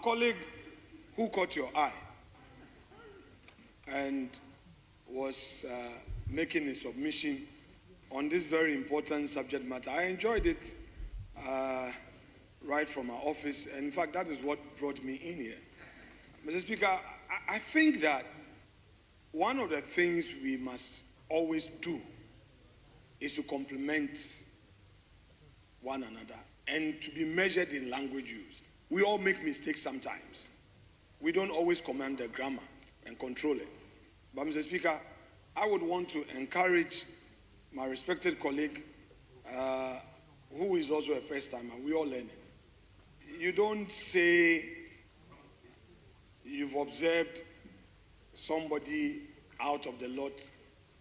colleague who caught your eye and was making a submission on this very important subject matter. I enjoyed it right from our office, and in fact, that is what brought me in here. Mr. Speaker, I think that one of the things we must always do is to complement one another and to be measured in language use. We all make mistakes sometimes. We don't always command the grammar and control it. But Mr. Speaker, I would want to encourage my respected colleague, who is also a first timer, we all learn it. You don't say you've observed somebody out of the lot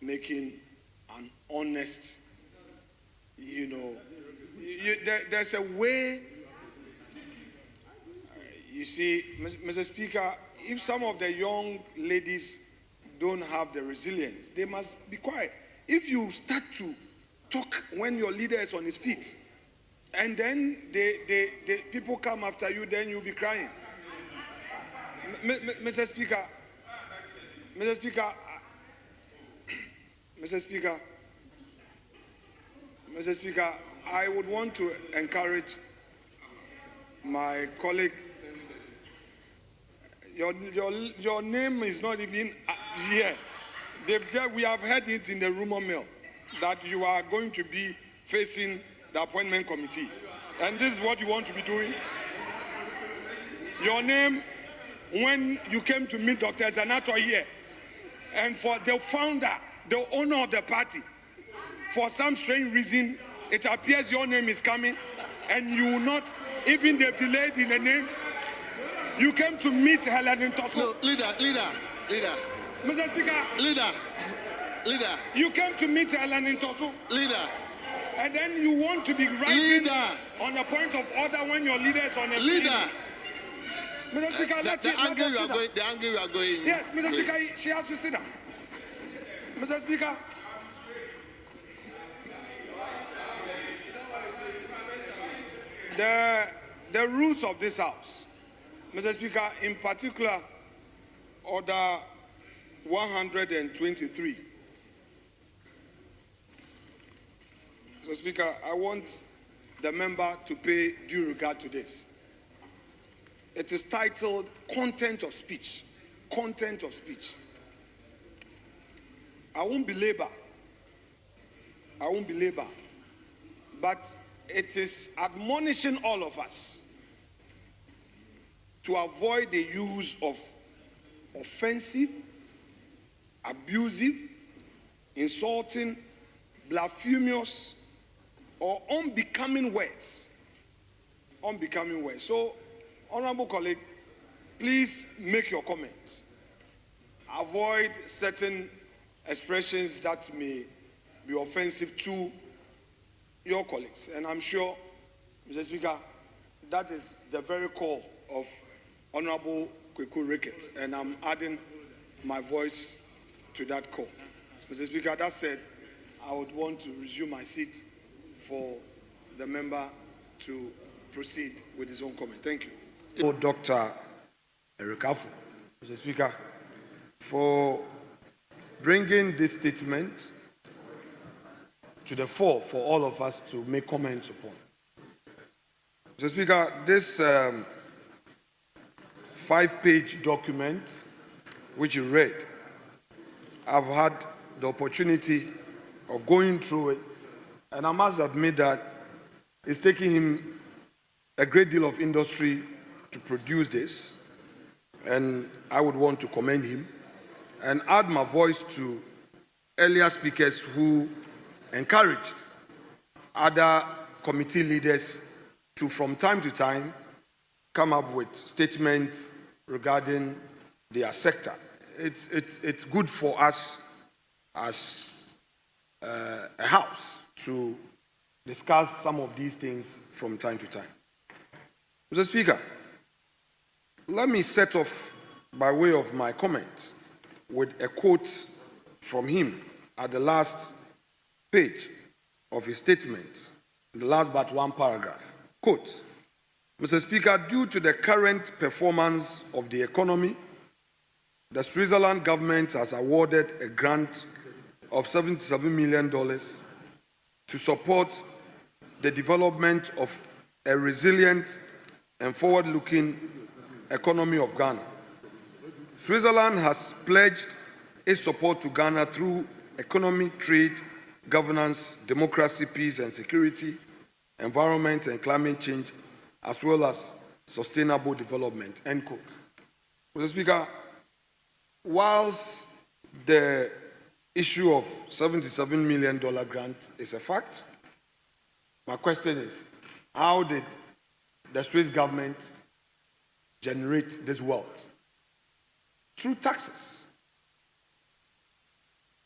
making an honest, there's a way. You see, Mr. Speaker, if some of the young ladies don't have the resilience, they must be quiet. If you start to talk when your leader is on his feet, and then people come after you, then you'll be crying. Mr. Speaker, I would want to encourage my colleague. Your name is not even here. We have heard it in the rumor mill that you are going to be facing the appointment committee. And this is what you want to be doing? Your name, when you came to meet Dr. Zanato here, and for the founder, the owner of the party, for some strange reason, it appears your name is coming, and you will not, even they've delayed in the names. You came to meet Helen in Tosso. No, leader. Mr. Speaker. Leader. You came to meet Helen in Tosso. Leader. And then you want to be writing on a point of order when your leader is on a leader. Mr. Speaker, the angle you are going. Yes, Mr. Please. Speaker, she has to sit down. Mr. Speaker. The rules of this House, Mr. Speaker, in particular, Order 123. Mr. Speaker, I want the member to pay due regard to this. It is titled Content of Speech. Content of Speech. I won't belabor, but it is admonishing all of us to avoid the use of offensive, abusive, insulting, blasphemous, or unbecoming words. So, honorable colleague, please make your comments. Avoid certain expressions that may be offensive to your colleagues. And I'm sure, Mr. Speaker, that is the very core of Honorable Kweku Ricketts, and I'm adding my voice to that call. Mr. Speaker, that said, I would want to resume my seat for the member to proceed with his own comment. Thank you. Dr. Erikafu, Mr. Speaker, for bringing this statement to the fore for all of us to make comments upon. Mr. Speaker, this 5-page document which you read, I've had the opportunity of going through it, and I must admit that it's taking him a great deal of industry to produce this, and I would want to commend him and add my voice to earlier speakers who encouraged other committee leaders to, from time to time, come up with statements regarding their sector. It's good for us as a house to discuss some of these things from time to time. Mr. Speaker, let me set off by way of my comments with a quote from him at the last page of his statement, the last but one paragraph. Quote, Mr. Speaker, due to the current performance of the economy, the Switzerland government has awarded a grant of $77 million to support the development of a resilient and forward-looking economy of Ghana. Switzerland has pledged its support to Ghana through economy, trade, governance, democracy, peace and security, environment and climate change, as well as sustainable development, end quote. Mr. Speaker, whilst the issue of $77 million grant is a fact, my question is, how did the Swiss government generate this wealth? Through taxes.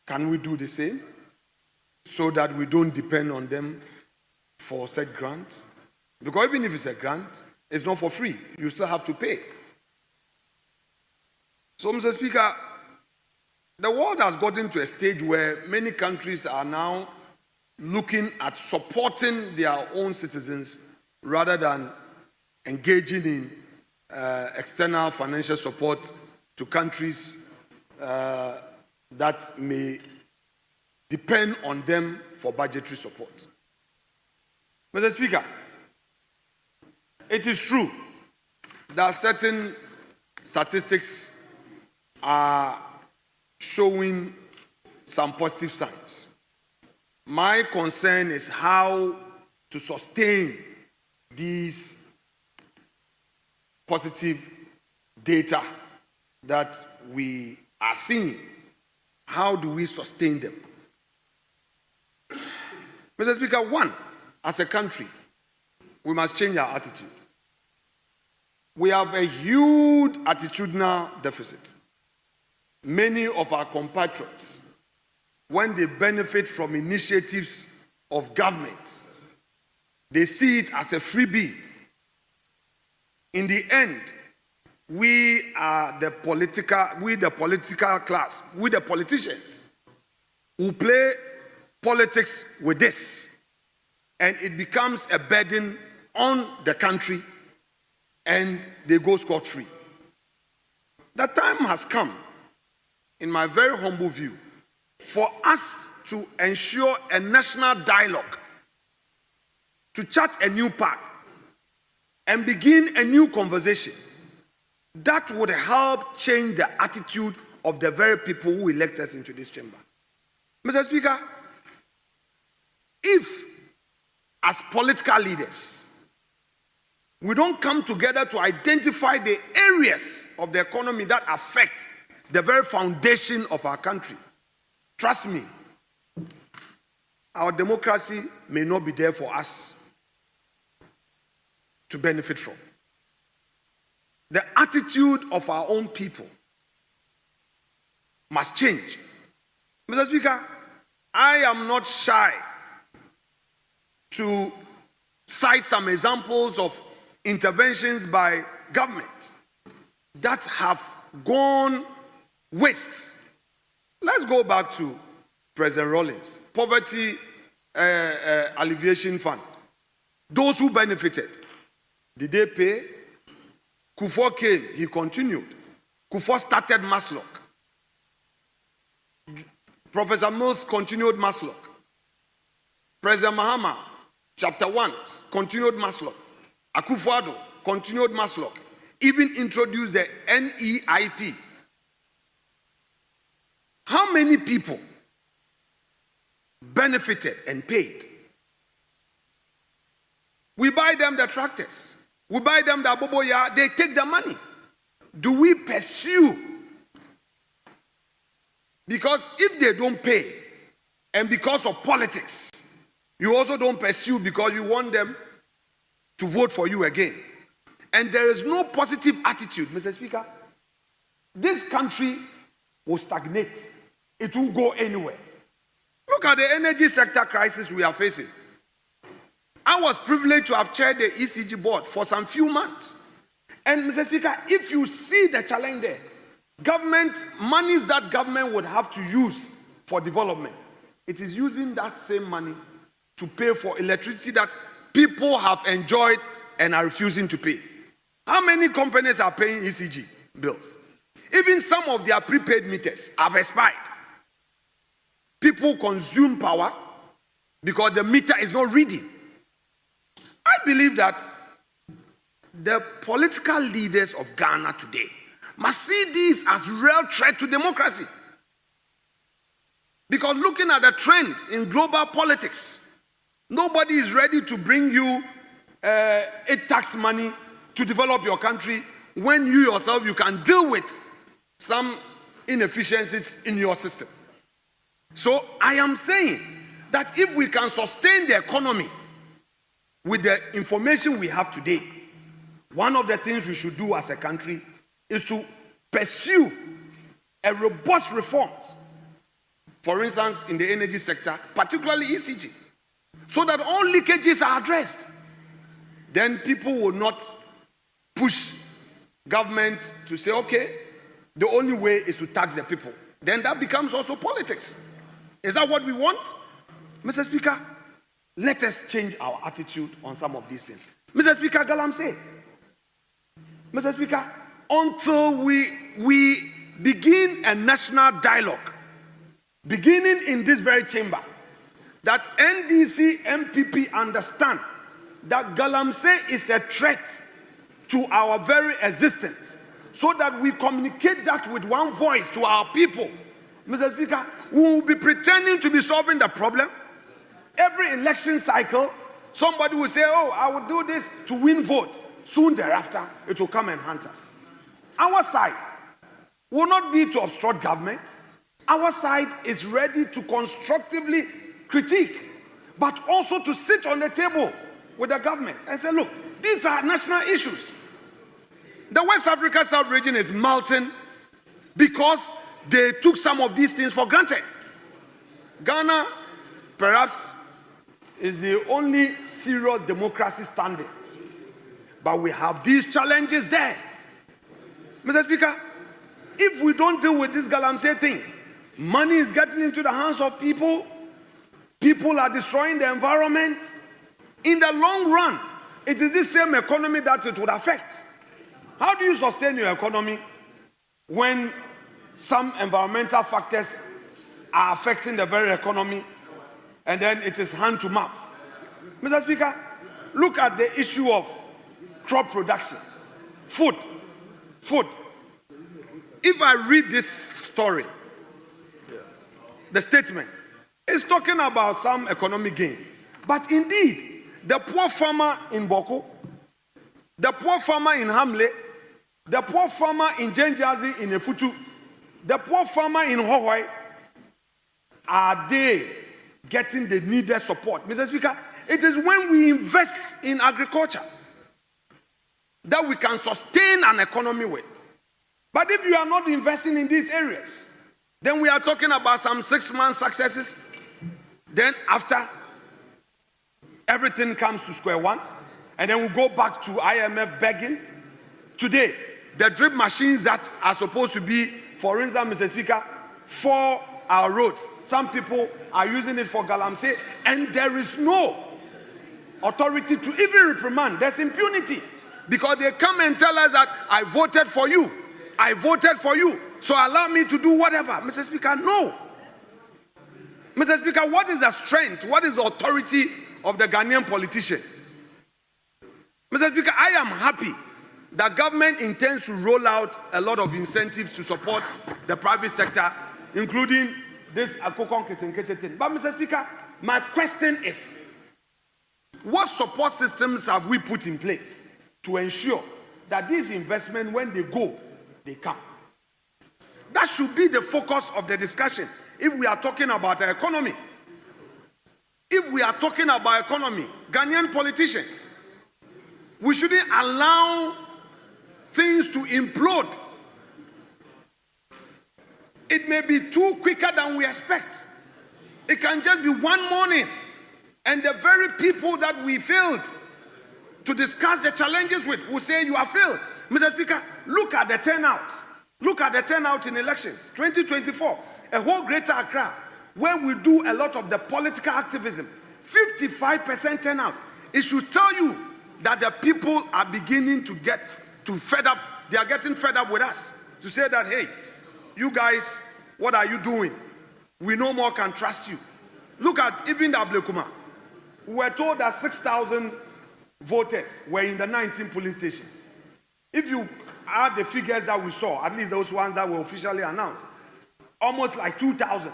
Can we do the same so that we don't depend on them for said grants? Because even if it's a grant, it's not for free. You still have to pay. So, Mr. Speaker, the world has gotten to a stage where many countries are now looking at supporting their own citizens rather than engaging in external financial support to countries that may depend on them for budgetary support. Mr. Speaker, it is true that certain statistics are showing some positive signs. My concern is how to sustain these positive data that we are seeing. How do we sustain them? Mr. Speaker, one, as a country, we must change our attitude. We have a huge attitudinal deficit. Many of our compatriots, when they benefit from initiatives of government, they see it as a freebie. In the end, we the political class, we the politicians, who play politics with this, and it becomes a burden on the country, and they go scot-free. The time has come, in my very humble view, for us to ensure a national dialogue, to chart a new path, and begin a new conversation that would help change the attitude of the very people who elect us into this chamber. Mr. Speaker, if as political leaders we don't come together to identify the areas of the economy that affect the very foundation of our country, trust me, our democracy may not be there for us to benefit from. The attitude of our own people must change. Mr. Speaker, I am not shy to cite some examples of interventions by government that have gone waste. Let's go back to President Rawlings, Poverty Alleviation Fund. Those who benefited, did they pay? Kufuor came, he continued. Kufuor started Maslock. Professor Mills continued Maslock. President Mahama, chapter 1, continued Maslock. Akufo-Addo continued Maslock. Even introduced the NEIP. How many people benefited and paid? We buy them the tractors. We buy them the aboboya. They take the money. Do we pursue? Because if they don't pay, and because of politics, you also don't pursue because you want them to vote for you again. And there is no positive attitude, Mr. Speaker. This country will stagnate. It won't go anywhere. Look at the energy sector crisis we are facing. I was privileged to have chaired the ECG board for some few months. And Mr. Speaker, if you see the challenge there, government, monies that government would have to use for development, it is using that same money to pay for electricity that people have enjoyed and are refusing to pay. How many companies are paying ECG bills? Even some of their prepaid meters have expired. People consume power because the meter is not reading. I believe that the political leaders of Ghana today must see this as real threat to democracy. Because looking at the trend in global politics, nobody is ready to bring you tax money to develop your country when you yourself, you can deal with some inefficiencies in your system. So I am saying that if we can sustain the economy with the information we have today, one of the things we should do as a country is to pursue a robust reforms. For instance, in the energy sector, particularly ECG, so that all leakages are addressed. Then people will not push government to say, okay, the only way is to tax the people. Then that becomes also politics. Is that what we want? Mr. Speaker, let us change our attitude on some of these things. Mr. Speaker, Galamsey. Mr. Speaker, until we begin a national dialogue, beginning in this very chamber, that NDC MPP understand that Galamsey is a threat to our very existence, so that we communicate that with one voice to our people. Mr. Speaker, we will be pretending to be solving the problem. Every election cycle, somebody will say, oh, I will do this to win votes. Soon thereafter, it will come and hunt us. Our side will not be to obstruct government. Our side is ready to constructively critique, but also to sit on the table with the government and say, look, these are national issues. The West Africa South region is melting because they took some of these things for granted. Ghana, perhaps, is the only serious democracy standing. But we have these challenges there. Mr. Speaker, if we don't deal with this Galamsey thing, money is getting into the hands of people. People are destroying the environment. In the long run, it is this same economy that it would affect. How do you sustain your economy when some environmental factors are affecting the very economy, and then it is hand to mouth? Mr. Speaker, look at the issue of crop production, food. If I read this story, the statement is talking about some economic gains. But indeed, the poor farmer in Boko, the poor farmer in Hamle, the poor farmer in Jenjazi in Efutu, the poor farmer in Hohoi, are they getting the needed support? Mr. Speaker, it is when we invest in agriculture that we can sustain an economy with. But if you are not investing in these areas, then we are talking about some 6-month successes. Then after, everything comes to square one, and then we go back to IMF begging. Today, the drip machines that are supposed to be, for instance, Mr. Speaker, for our roads, some people are using it for Galamsey, and there is no authority to even reprimand. There's impunity, because they come and tell us that I voted for you, so allow me to do whatever. Mr. Speaker, no. Mr. Speaker, what is the strength, what is the authority of the Ghanaian politician? Mr. Speaker, I am happy that government intends to roll out a lot of incentives to support the private sector, including this Akokon Ketenkete thing. But Mr. Speaker, my question is, what support systems have we put in place to ensure that these investments, when they go, they come? That should be the focus of the discussion if we are talking about our economy. If we are talking about economy, Ghanaian politicians, we shouldn't allow things to implode. It may be too quicker than we expect. It can just be one morning, and the very people that we failed to discuss the challenges with will say you have failed. Mr. Speaker, look at the turnout. Look at the turnout in elections. 2024, a whole Greater Accra, where we do a lot of the political activism, 55% turnout. It should tell you that the people are beginning to get fed up. They are getting fed up with us to say that, hey, you guys, what are you doing? We no more can trust you. Look at even the Ablekuma. We were told that 6,000 voters were in the 19 polling stations. If you add the figures that we saw, at least those ones that were officially announced, almost like 2,000.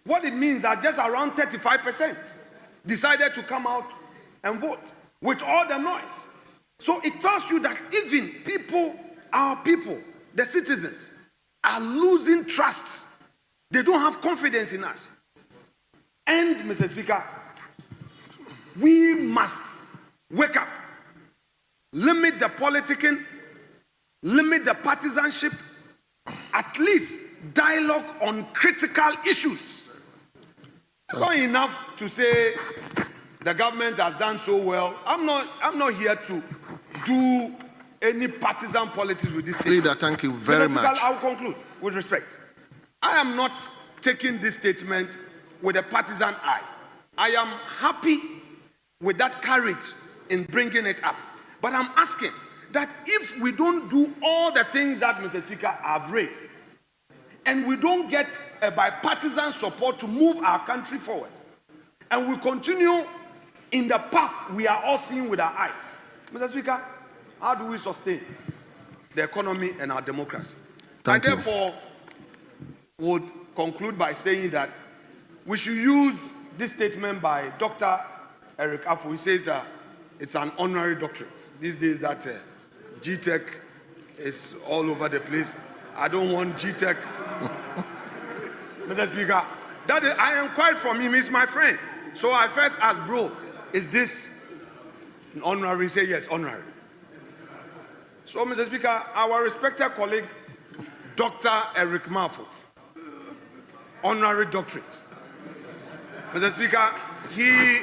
What it means that just around 35% decided to come out and vote with all the noise. So it tells you that even people, our people, the citizens, are losing trust. They don't have confidence in us. And, Mr. Speaker, we must wake up, limit the politicking, limit the partisanship, at least dialogue on critical issues. It's not enough to say the government has done so well. I'm not here to do any partisan politics with this statement. Leader, thank you very much. I'll conclude with respect. I am not taking this statement with a partisan eye. I am happy with that courage in bringing it up. But I'm asking that if we don't do all the things that Mr. Speaker have raised, and we don't get a bipartisan support to move our country forward, and we continue in the path we are all seeing with our eyes, Mr. Speaker, how do we sustain the economy and our democracy? Thank you. Therefore would conclude by saying that we should use this statement by Dr. Eric Afo. He says it's an honorary doctorate. These days that GTech is all over the place. I don't want GTech. Mr. Speaker, I inquired from him. He's my friend. So I first asked, bro, is this an honorary? He said, yes, honorary. So, Mr. Speaker, our respected colleague, Dr. Eric Mafo, honorary doctorate. Mr. Speaker, he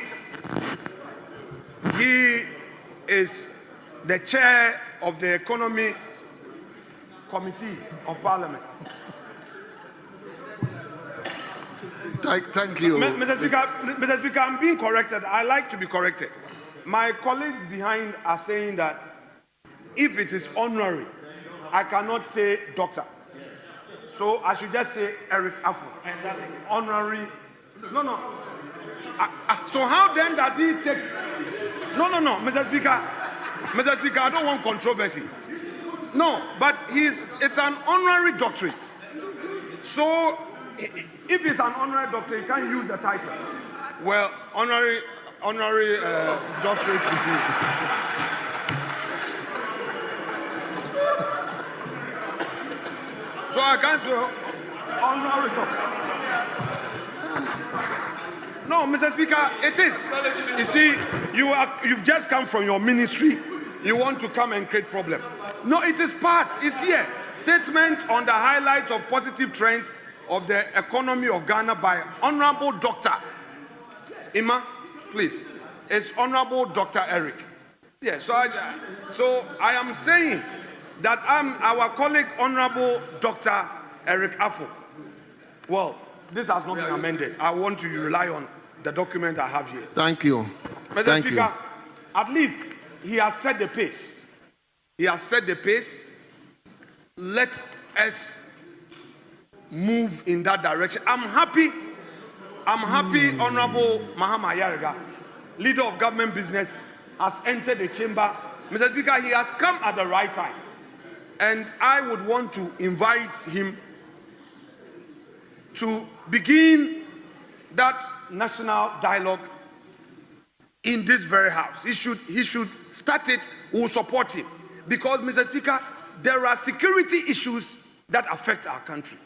is the chair of the Economy Committee of Parliament. Thank you. Mr. Speaker, I'm being corrected. I like to be corrected. My colleagues behind are saying that if it is honorary, I cannot say doctor. So I should just say Eric Afo. Honorary. No. So how then does he take? No, Mr. Speaker. Mr. Speaker, I don't want controversy. No, but it's an honorary doctorate. So if it's an honorary doctorate, you can't use the title. Well, honorary doctorate degree. So I can't say honorary doctorate. No, Mr. Speaker, it is. You see, you've just come from your ministry. You want to come and create problem. No, it is part. It's here. Statement on the highlights of positive trends of the economy of Ghana by Honorable Dr. Ima, please. It's Honorable Dr. Eric. Yeah, so I am saying that our colleague Honorable Dr. Eric Afo. Well, this has not been amended. I want to rely on the document I have here. Thank you. Mr. Speaker, at least he has set the pace. He has set the pace. Let us move in that direction. I'm happy, Honorable Mahama Yarega, leader of government business, has entered the chamber. Mr. Speaker, he has come at the right time. And I would want to invite him to begin that national dialogue in this very house. He should start it. We will support him. Because, Mr. Speaker, there are security issues that affect our country.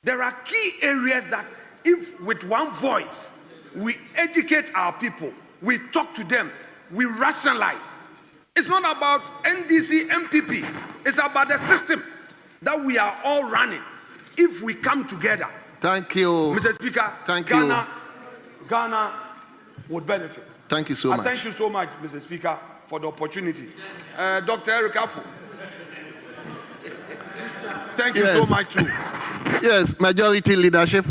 There are key areas that if with one voice we educate our people, we talk to them, we rationalize. It's not about NDC, MPP. It's about the system that we are all running. If we come together, thank you, Mr. Speaker, Ghana would benefit. Thank you so much. Thank you so much, Mr. Speaker, for the opportunity. Dr. Eric Afo. Thank you so much too. Yes, majority leadership.